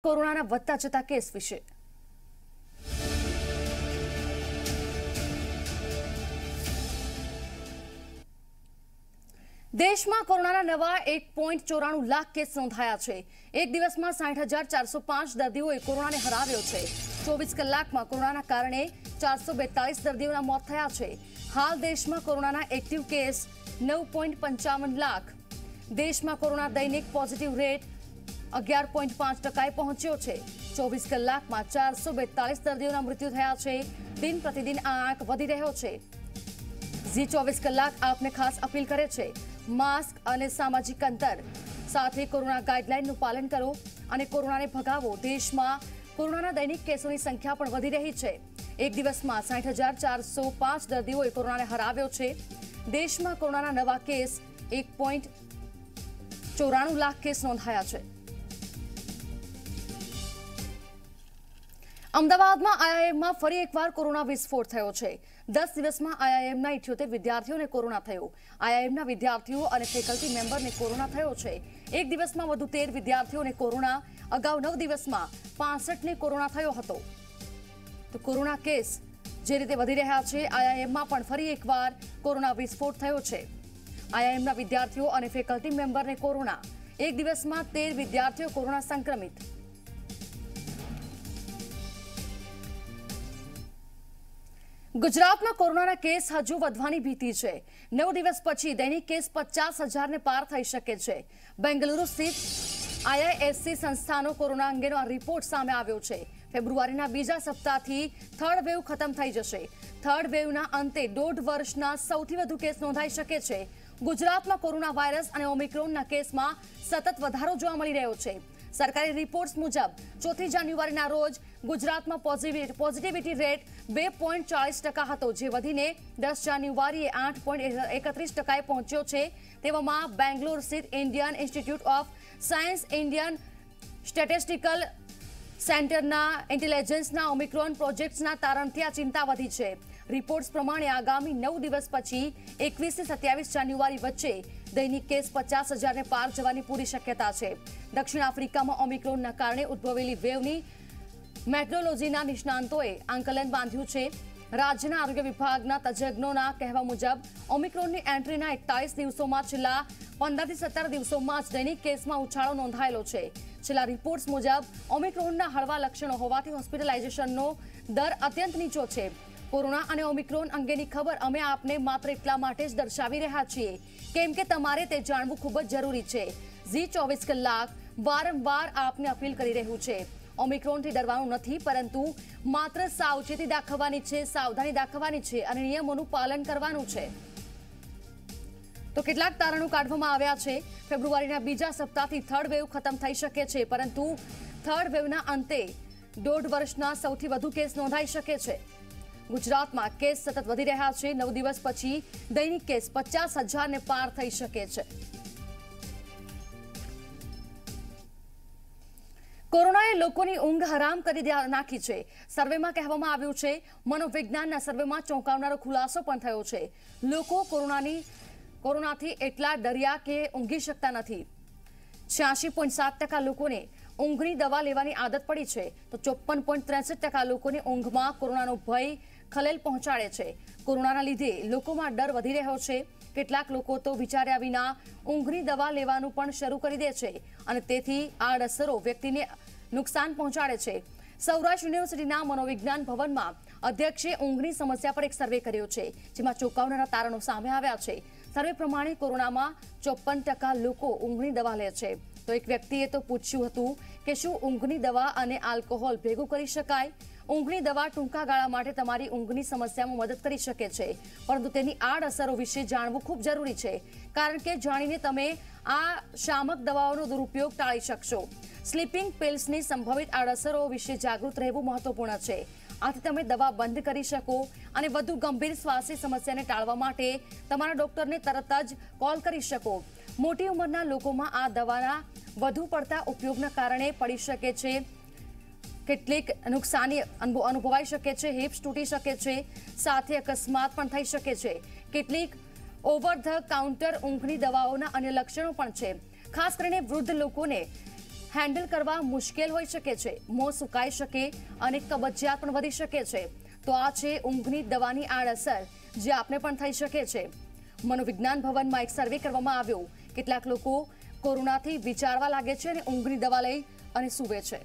કોરોનાના વધતા જતા કેસ વિશે દેશમાં કોરોનાના નવા 1.94 લાખ કેસ નોંધાયા છે। એક દિવસમાં 60,405 દર્દીઓએ કોરોનાને હરાવ્યો છે। 24 કલાકમાં કોરોનાના કારણે 442 દર્દીઓના મોત થયા છે। હાલ દેશમાં કોરોનાના એક્ટિવ કેસ 9.55 લાખ। દેશમાં કોરોના દૈનિક પોઝિટિવ રેટ 11.5% પહોંચ્યો છે। 24 કલાકમાં 442 દર્દીઓના મૃત્યુ થયા છે। દિન પ્રતિદિન આ આંક વધી રહ્યો છે। ઝી 24 કલાક આપને ખાસ અપીલ કરે છે, માસ્ક અને સામાજિક અંતર સાથે કોરોના ગાઈડલાઈનનું પાલન કરો અને કોરોનાને ભગાવો। દેશમાં કોરોનાના દૈનિક કેસોની સંખ્યા પણ વધી રહી છે। એક દિવસમાં 60,405 દર્દીઓએ કોરોનાને હરાવ્યો છે। દેશમાં કોરોનાના નવા કેસ 1.94 લાખ કેસ નોંધાયા છે। અમદાવાદમાં આઈઆઈએમમાં ફરી એકવાર કોરોના વિસ્ફોટ થયો છે। 10 દિવસમાં આઈઆઈએમના 78 વિદ્યાર્થીઓને કોરોના થયો। આઈઆઈએમના વિદ્યાર્થીઓ અને ફેકલ્ટી મેમ્બરને કોરોના થયો છે। એક દિવસમાં વધુ 13 વિદ્યાર્થીઓને કોરોના, અગાઉ 9 દિવસમાં 65ને કોરોના થયો હતો। તો કોરોના કેસ જે રીતે વધી રહ્યા છે, આઈઆઈએમમાં પણ ફરી એકવાર કોરોના વિસ્ફોટ થયો છે। આઈઆઈએમના વિદ્યાર્થીઓ અને ફેકલ્ટી મેમ્બરને કોરોના, એક દિવસમાં 13 વિદ્યાર્થીઓ કોરોના સંક્રમિત। ગુજરાતમાં કોરોનાના કેસ હજુ વધવાની ભીતિ છે। 9 દિવસ પછી દૈનિક કેસ 50,000ને પાર થઈ શકે છે। બેંગલુરુ સ્થિત આઈઆઈએસસી સંસ્થાનો કોરોના અંગેનો આ રિપોર્ટ સામે આવ્યો છે। ફેબ્રુઆરીના બીજા સપ્તાહથી થર્ડ વેવ ખતમ થઈ જશે। થર્ડ વેવના અંતે 1.5 વર્ષના સૌથી વધુ કેસ નોંધાઈ શકે છે। ગુજરાતમાં કોરોના વાયરસ અને ઓમિક્રોનના કેસમાં સતત વધારો જોવા મળી રહ્યો છે। સરકારી રિપોર્ટ્સ મુજબ 4 જાન્યુઆરીના રોજ ગુજરાતમાં પોઝિટિવિટી રેટ 2.40% હતો, જે વધીને 10 જાન્યુઆરીએ 8.31% પહોંચ્યો છે। તેવામાં બેંગ્લોર સ્થિત Indian institute of science, Indian statistical સેન્ટરના ઇન્ટેલિજન્સના ઓમિક્રોન પ્રોજેક્ટ્સના તારણથી આ ચિંતા વધી છે। રિપોર્ટ્સ પ્રમાણે આગામી 9 દિવસ પછી 21 થી 27 જાન્યુઆરી વચ્ચે દૈનિક કેસ 50,000ને પાર જવાની પૂરી શક્યતા છે। દક્ષિણ આફ્રિકામાં ઓમિક્રોનના કારણે ઉદ્ભવેલી વેવની મેટ્રોલોજીના નિષ્ણાંતોએ આંકલન બાંધ્યું છે। રાજ્યના આરોગ્ય વિભાગના તજજ્ઞોના કહેવા મુજબ ઓમિક્રોનની એન્ટ્રીના 41 દિવસોમાં છેલ્લા 15 થી 17 દિવસોમાં જ દૈનિક કેસમાં ઉછાળો નોંધાયેલો છે। છેલ્લા રિપોર્ટ્સ મુજબ ઓમિક્રોનના હળવા લક્ષણો હોવાથી હોસ્પિટલાઇઝેશનનો દર અત્યંત નીચો છે। કોરોના અને ઓમિક્રોન અંગેની ખબર અમે આપને માત્ર એટલા માટે જ દર્શાવી રહ્યા છીએ કેમ કે તમારે તે જાણવું ખૂબ જ જરૂરી છે। ઝી 24 કલાક વારંવાર આપને અપીલ કરી રહ્યું છે, ઓમિક્રોનથી ડરવાનું નથી, પરંતુ માત્ર સાવચેતી દાખવવાની છે, સાવધાની દાખવવાની છે અને નિયમોનું પાલન કરવાનું છે। તો કેટલાક તારણો કાઢવામાં આવ્યા છે। ફેબ્રુઆરીના બીજા સપ્તાહથી થર્ડ વેવ ખતમ થઈ શકે છે, પરંતુ થર્ડ વેવના અંતે 1.5 વર્ષના સૌથી વધુ કેસ નોંધાઈ શકે છે। ગુજરાતમાં કેસ સતત વધી રહ્યા છે। 9 દિવસ પછી દૈનિક કેસ 50,000ને પાર થઈ શકે છે। કોરોનાએ લોકોની ઊંઘ હરામ કરી નાખી છે। સર્વેમાં કહેવામાં આવ્યું છે, મનોવિજ્ઞાનના સર્વેમાં ચોંકાવનારો ખુલાસો પણ થયો છે। લોકો કોરોનાથી એટલા ડર્યા કે ઊંઘી શકતા નથી। 86.7% લોકોને ઊંઘની દવા લેવાની આદત પડી છે, તો 54.63% લોકોને ઊંઘમાં કોરોનાનો ભય ખલેલ પહોંચાડે છે। કોરોનાના લીધે લોકોમાં ડર વધી રહ્યો છે। કેટલાક લોકો તો વિચાર્યા વિના ઊંઘની દવા લેવાનું પણ શરૂ કરી દે છે અને તેથી આડઅસરો વ્યક્તિને નુકસાન પહોંચાડે છે। સૌરાષ્ટ્ર યુનિવર્સિટીના મનોવિજ્ઞાન ભવનમાં અધ્યક્ષે ઊંઘની સમસ્યા પર એક સર્વે કર્યો છે, જેમાં ચોંકાવનારા તારણો સામે આવ્યા છે। સર્વે પ્રમાણે કોરોનામાં 54% લોકો ઊંઘની દવા લે છે। તો એક વ્યક્તિએ તો પૂછ્યું હતું કે શું ઊંઘની દવા અને આલ્કોહોલ ભેગું કરી શકાય? ઊંઘની દવા ટૂંકા ગાળા માટે તમારી ઊંઘની સમસ્યામાં મદદ કરી શકે છે, પરંતુ તેની આડઅસરો વિશે જાણવું ખૂબ જરૂરી છે, કારણ કે જાણીને તમે આ શામક દવાઓનો દુરુપયોગ ટાળી શકશો। સ્લીપિંગ પિલ્સની સંભવિત આડઅસરો વિશે જાગૃત રહેવું મહત્વપૂર્ણ છે। આથી તમે દવા બંધ કરી શકો અને વધુ ગંભીર શ્વાસની સમસ્યાને ટાળવા માટે તમારા ડોક્ટરને તરત જ કોલ કરી શકો। મોટી ઉંમરના લોકોમાં આ દવાના વધુ પડતા ઉપયોગના કારણે પડી શકે છે, કેટલીક નુકસાની અનુભવાઈ શકે છે, હિપ્સ તૂટી શકે છે, સાથે અકસ્માત પણ થઈ શકે છે। કેટલીક ઓવર ધ કાઉન્ટર ઊંઘની દવાઓના અન્ય લક્ષણો પણ છે। ખાસ કરીને વૃદ્ધ લોકોને હેન્ડલ કરવા મુશ્કેલ હોઈ શકે છે, મોં સુકાઈ શકે અને કબજિયાત પણ વધી શકે છે. તો આ છે ઊંઘની દવાની આડઅસર જે આપને પણ થઈ શકે છે. મનોવિજ્ઞાન ભવનમાં એક સર્વે કરવામાં આવ્યો. કેટલાક લોકો કોરોનાથી વિચારવા લાગે છે અને ઊંઘની દવા લઈ અને સૂવે છે.